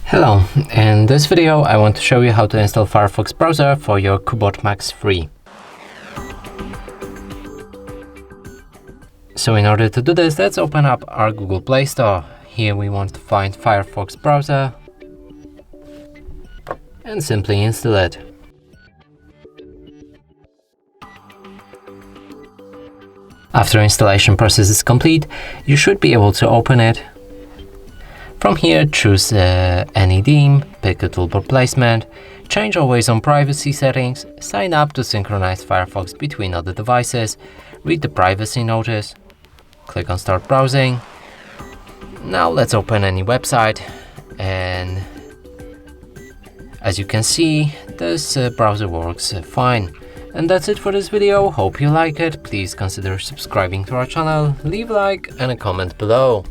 Hello, in this video I want to show you how to install Firefox Browser for your Cubot Max free. So in order to do this, let's open up our Google Play Store. Here we want to find Firefox Browser and simply install it. After installation process is complete, you should be able to open it. From here, choose any theme, pick a toolbar placement, change always on privacy settings, sign up to synchronize Firefox between other devices, read the privacy notice, click on Start Browsing. Now let's open any website, and as you can see, this browser works fine. And that's it for this video. Hope you like it. Please consider subscribing to our channel, leave a like and a comment below.